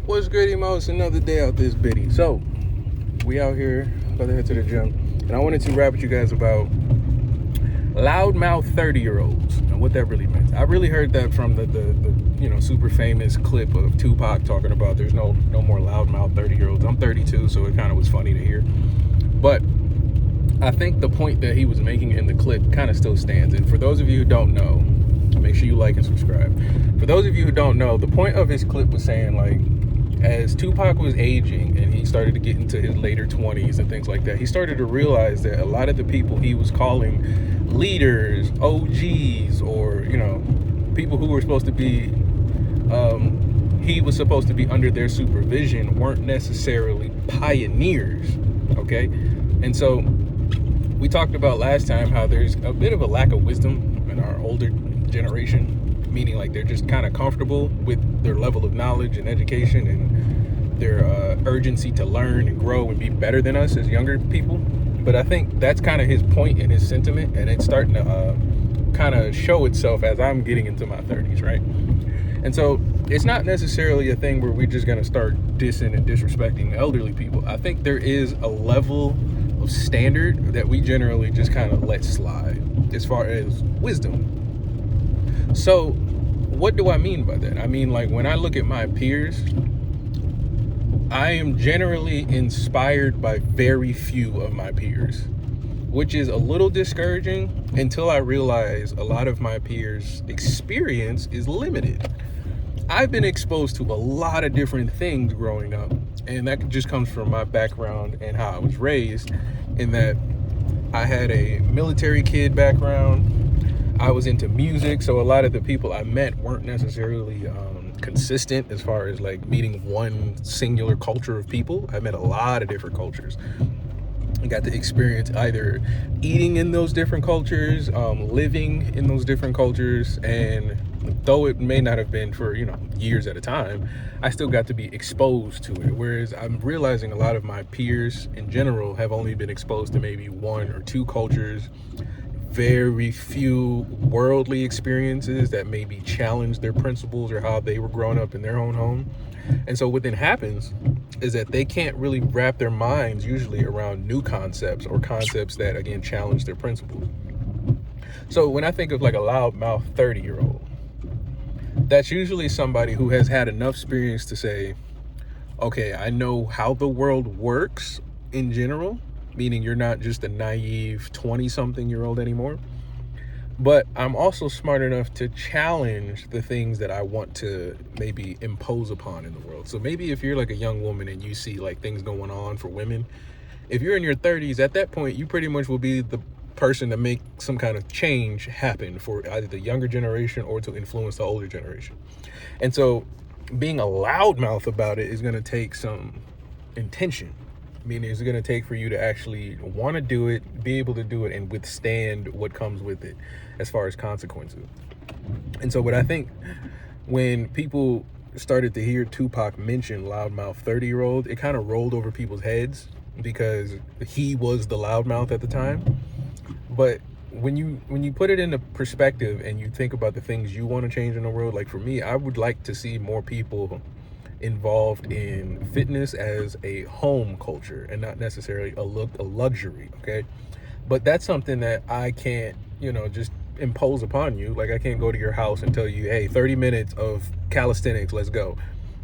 What's good, emo? It's another day out this bitty. So, we out here, about to head to the gym. And I wanted to rap with you guys about loudmouth 30-year-olds and what that really meant. I really heard that from the super famous clip of Tupac talking about there's no more loudmouth 30-year-olds. I'm 32, so it kind of was funny to hear. But I think the point that he was making in the clip kind of still stands. And for those of you who don't know, make sure you like and subscribe. For those of you who don't know, the point of his clip was saying, like, as Tupac was aging and he started to get into his later 20s and things like that, he started to realize that a lot of the people he was calling leaders, OGs, or, people who were supposed to be, he was supposed to be under their supervision, weren't necessarily pioneers, okay? And so we talked about last time how there's a bit of a lack of wisdom in our older generation, meaning like they're just kind of comfortable with their level of knowledge and education and their urgency to learn and grow and be better than us as younger people. But I think that's kind of his point and his sentiment, and it's starting to kind of show itself as I'm getting into my 30s, right? And so it's not necessarily a thing where we're just going to start dissing and disrespecting elderly people. I think there is a level of standard that we generally just kind of let slide as far as wisdom. So what do I mean by that? I mean, like, when I look at my peers, I am generally inspired by very few of my peers, which is a little discouraging until I realize a lot of my peers' experience is limited. I've been exposed to a lot of different things growing up, and that just comes from my background and how I was raised, in that I had a military kid background. I was into music, so a lot of the people I met weren't necessarily consistent as far as like meeting one singular culture of people. I met a lot of different cultures. I got to experience either eating in those different cultures, living in those different cultures, and though it may not have been for years at a time, I still got to be exposed to it. Whereas I'm realizing a lot of my peers in general have only been exposed to maybe one or two cultures, very few worldly experiences that maybe challenge their principles or how they were growing up in their own home. And so what then happens is that they can't really wrap their minds usually around new concepts or concepts that, again, challenge their principles. So when I think of like a loudmouth 30-year-old, that's usually somebody who has had enough experience to say, okay, I know how the world works in general, meaning you're not just a naive 20-something-year-old anymore, but I'm also smart enough to challenge the things that I want to maybe impose upon in the world. So maybe if you're like a young woman and you see like things going on for women, if you're in your 30s, at that point, you pretty much will be the person to make some kind of change happen for either the younger generation or to influence the older generation. And so being a loudmouth about it is going to take some intention. Meaning it's going to take for you to actually want to do it, be able to do it, and withstand what comes with it as far as consequences. And so what I think, when people started to hear Tupac mention loudmouth 30-year-old, it kind of rolled over people's heads because he was the loudmouth at the time. But when you put it into perspective and you think about the things you want to change in the world, like for me, I would like to see more people involved in fitness as a home culture and not necessarily a luxury, okay? But that's something that I can't, just impose upon you. Like, I can't go to your house and tell you, hey, 30 minutes of calisthenics, let's go.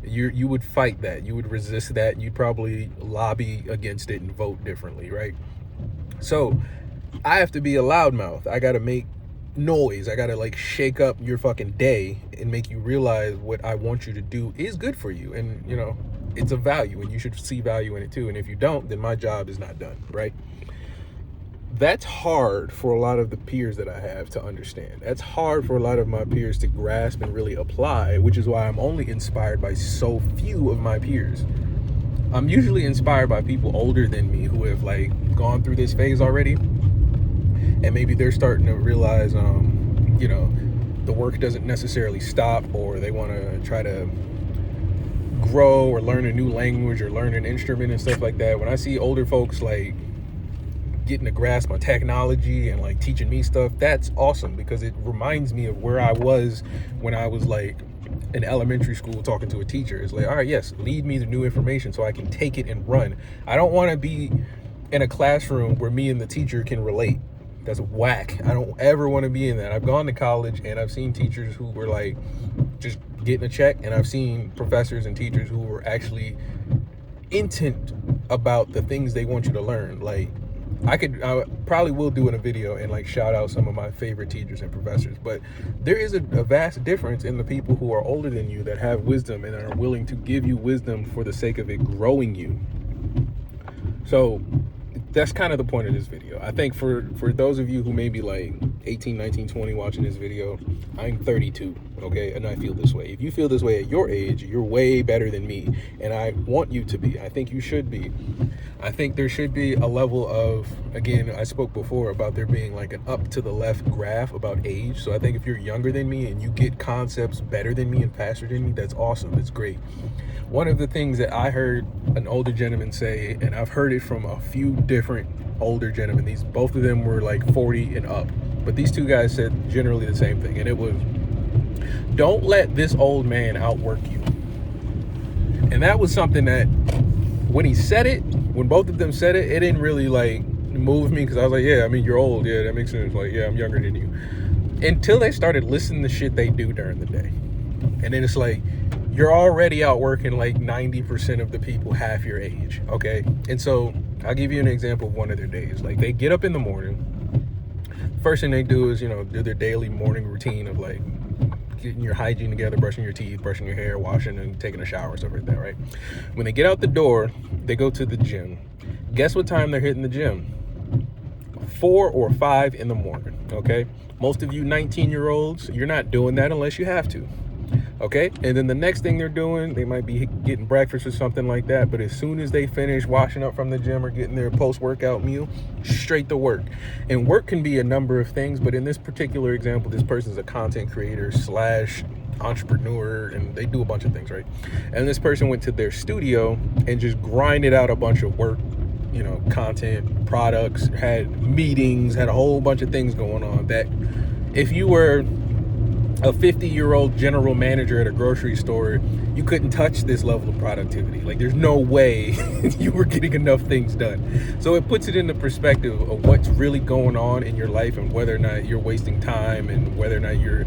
You would fight that. You would resist that. You'd probably lobby against it and vote differently, right? So I have to be a loudmouth. I got to make noise. I gotta like shake up your fucking day and make you realize what I want you to do is good for you, and it's a value and you should see value in it too. And if you don't, then my job is not done, right? That's hard for a lot of the peers that I have to understand. That's hard for a lot of my peers to grasp and really apply, which is why I'm only inspired by so few of my peers. I'm usually inspired by people older than me who have like gone through this phase already, and maybe they're starting to realize, the work doesn't necessarily stop, or they want to try to grow or learn a new language or learn an instrument and stuff like that. When I see older folks like getting a grasp on technology and like teaching me stuff, that's awesome because it reminds me of where I was when I was like in elementary school talking to a teacher. It's like, all right, yes, lead me to new information so I can take it and run. I don't want to be in a classroom where me and the teacher can relate. That's whack. I don't ever want to be in that. I've gone to college and I've seen teachers who were like just getting a check, and I've seen professors and teachers who were actually intent about the things they want you to learn. Like, I probably will do in a video and like shout out some of my favorite teachers and professors, but there is a vast difference in the people who are older than you that have wisdom and are willing to give you wisdom for the sake of it growing you. So that's kind of the point of this video. I think for those of you who may be like 18, 19, 20 watching this video, I'm 32, okay? And I feel this way. If you feel this way at your age, you're way better than me. And I want you to be. I think you should be. I think there should be a level of, again, I spoke before about there being like an up to the left graph about age. So I think if you're younger than me and you get concepts better than me and faster than me, that's awesome. It's great. One of the things that I heard an older gentleman say, and I've heard it from a few different older gentlemen, both of them were like 40 and up, but these two guys said generally the same thing, and it was, don't let this old man outwork you. And that was something that when he said it, when both of them said it, it didn't really like move me, because I was like, yeah, I mean, you're old, yeah, that makes sense, like, yeah, I'm younger than you, until they started listening to shit they do during the day. And then it's like, you're already outworking like 90% of the people half your age, okay? And so I'll give you an example of one of their days. Like, they get up in the morning, first thing they do is, you know, do their daily morning routine of like getting your hygiene together, brushing your teeth, brushing your hair, washing and taking a shower, stuff like that, right? When they get out the door, they go to the gym. Guess what time they're hitting the gym? 4 or 5 in the morning, okay? Most of you 19-year-olds, you're not doing that unless you have to. Okay, and then the next thing they're doing, they might be getting breakfast or something like that, but as soon as they finish washing up from the gym or getting their post-workout meal, straight to work. And work can be a number of things, but in this particular example, this person's a content creator / entrepreneur, and they do a bunch of things, right? And this person went to their studio and just grinded out a bunch of work, you know, content, products, had meetings, had a whole bunch of things going on that if you were a 50-year-old general manager at a grocery store, you couldn't touch this level of productivity. Like, there's no way you were getting enough things done. So it puts it into perspective of what's really going on in your life and whether or not you're wasting time and whether or not you're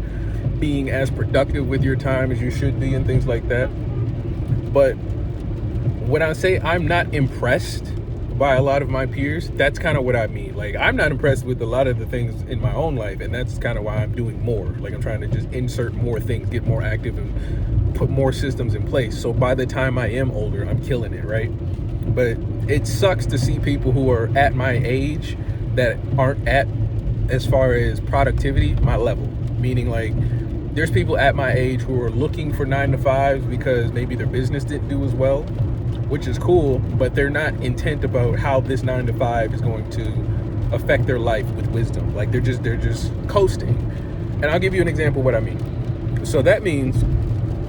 being as productive with your time as you should be and things like that. But when I say I'm not impressed by a lot of my peers, that's kind of what I mean. Like, I'm not impressed with a lot of the things in my own life, and that's kind of why I'm doing more. Like, I'm trying to just insert more things, get more active, and put more systems in place. So by the time I am older, I'm killing it, right? But it sucks to see people who are at my age that aren't at, as far as productivity, my level. Meaning, like, there's people at my age who are looking for 9 to 5s because maybe their business didn't do as well, which is cool, but they're not intent about how this 9 to 5 is going to affect their life with wisdom. Like, they're just coasting. And I'll give you an example of what I mean. So that means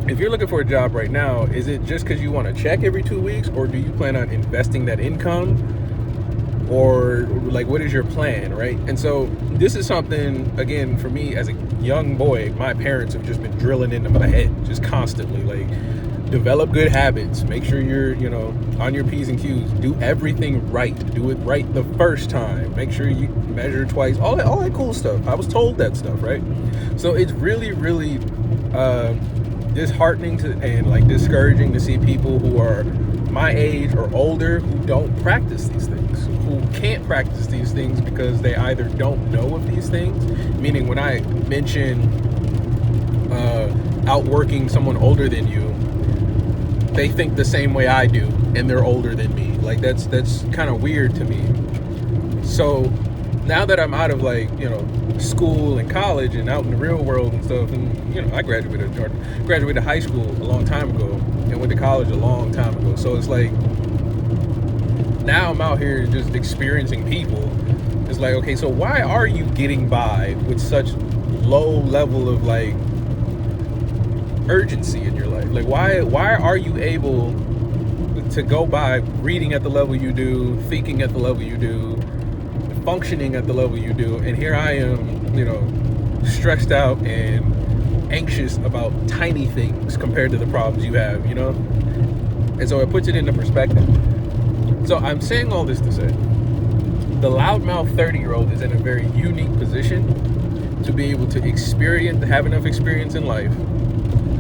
if you're looking for a job right now, is it just because you want to check every 2 weeks, or do you plan on investing that income? Or like, what is your plan, right? And so this is something, again, for me as a young boy, my parents have just been drilling into my head just constantly, like, develop good habits, make sure you're, you know, on your P's and Q's, do everything right, do it right the first time, make sure you measure twice, all that cool stuff. I was told that stuff, right? So it's really, really disheartening and like discouraging to see people who are my age or older who don't practice these things, who can't practice these things because they either don't know of these things, meaning when I mention outworking someone older than you, they think the same way I do, and they're older than me. Like, that's kind of weird to me. So now that I'm out of, like, you know, school and college and out in the real world and stuff, and, you know, I graduated high school a long time ago and went to college a long time ago. So it's like, now I'm out here just experiencing people. It's like, okay, so why are you getting by with such low level of, like, urgency in your life? Like, why are you able to go by reading at the level you do, thinking at the level you do, functioning at the level you do, and here I am, you know, stressed out and anxious about tiny things compared to the problems you have, you know? And so it puts it into perspective. So I'm saying all this to say, the loudmouth 30-year-old is in a very unique position to be able to have enough experience in life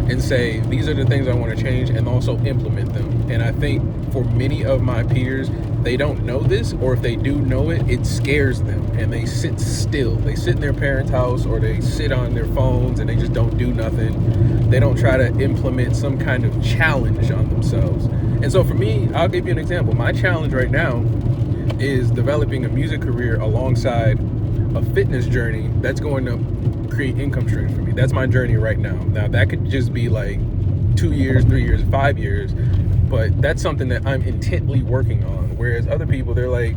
and say, these are the things I want to change, and also implement them. And I think for many of my peers, they don't know this, or if they do know it, it scares them, and they sit still. They sit in their parents' house, or they sit on their phones and they just don't do nothing. They don't try to implement some kind of challenge on themselves. And so for me, I'll give you an example. My challenge right now is developing a music career alongside a fitness journey that's going to create income streams for me. That's my journey right now. Now that could just be like 2 years, 3 years, 5 years, but that's something that I'm intently working on. Whereas other people, they're like,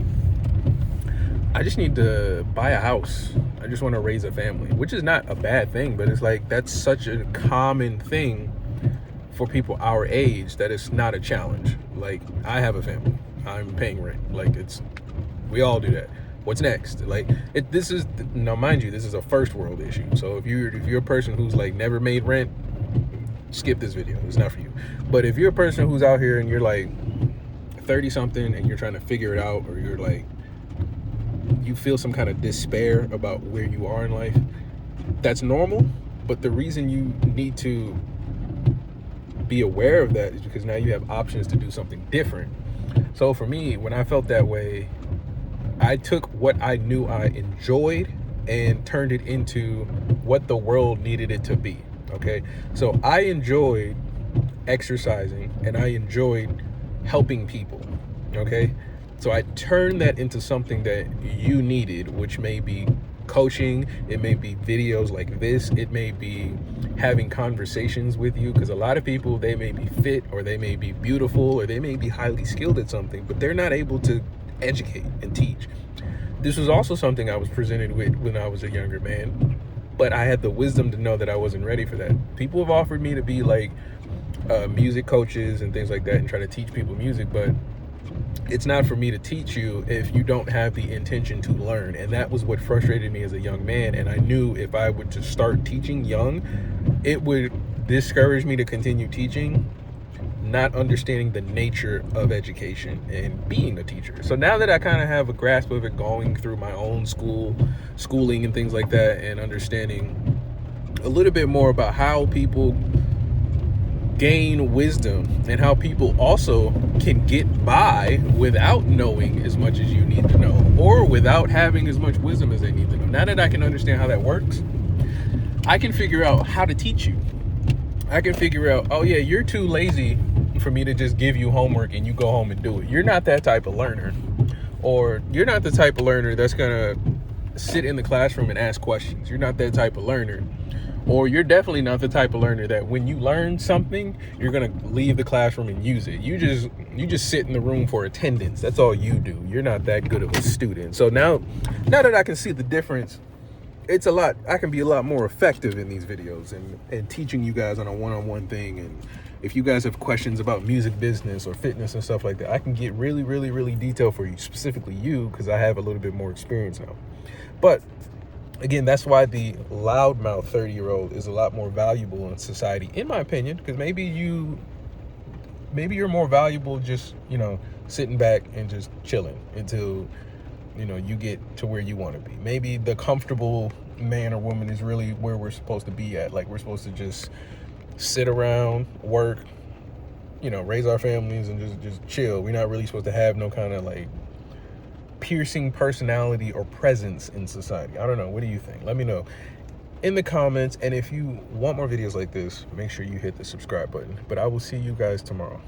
I just need to buy a house. I just want to raise a family, which is not a bad thing, but it's like, that's such a common thing for people our age that it's not a challenge. Like, I have a family, I'm paying rent. Like, we all do that. What's next? Like, this is, now mind you, this is a first world issue. So if you're a person who's like never made rent, skip this video. It's not for you. But if you're a person who's out here and you're like 30 something and you're trying to figure it out, or you're like, you feel some kind of despair about where you are in life, that's normal. But the reason you need to be aware of that is because now you have options to do something different. So for me, when I felt that way, I took what I knew I enjoyed and turned it into what the world needed it to be. Okay, so I enjoyed exercising and I enjoyed helping people. Okay, so I turned that into something that you needed, which may be coaching, it may be videos like this, it may be having conversations with you, because a lot of people, they may be fit, or they may be beautiful, or they may be highly skilled at something, but they're not able to educate and teach. This was also something I was presented with when I was a younger man, but I had the wisdom to know that I wasn't ready for that. People have offered me to be like music coaches and things like that and try to teach people music, but it's not for me to teach you if you don't have the intention to learn. And that was what frustrated me as a young man. And I knew if I would just start teaching young, it would discourage me to continue teaching, not understanding the nature of education and being a teacher. So now that I kind of have a grasp of it, going through my own schooling and things like that, and understanding a little bit more about how people gain wisdom and how people also can get by without knowing as much as you need to know, or without having as much wisdom as they need to know. Now that I can understand how that works, I can figure out how to teach you. I can figure out, oh yeah, you're too lazy for me to just give you homework and you go home and do it. You're not that type of learner, or you're not the type of learner that's gonna sit in the classroom and ask questions. You're not that type of learner. Or you're definitely not the type of learner that when you learn something, you're gonna leave the classroom and use it. You just sit in the room for attendance. That's all you do. You're not that good of a student. So now that I can see the difference, I can be a lot more effective in these videos and teaching you guys on a one-on-one thing. And if you guys have questions about music business or fitness and stuff like that, I can get really, really, really detailed for you, specifically you, because I have a little bit more experience now. But again, that's why the loudmouth 30-year-old is a lot more valuable in society, in my opinion, because maybe you're more valuable just, sitting back and just chilling until, you get to where you want to be. Maybe the comfortable man or woman is really where we're supposed to be at. Like, we're supposed to just sit around, work, raise our families and just chill. We're not really supposed to have no kind of like piercing personality or presence in society. I don't know. What do you think? Let me know in the comments. And if you want more videos like this, make sure you hit the subscribe button. But I will see you guys tomorrow.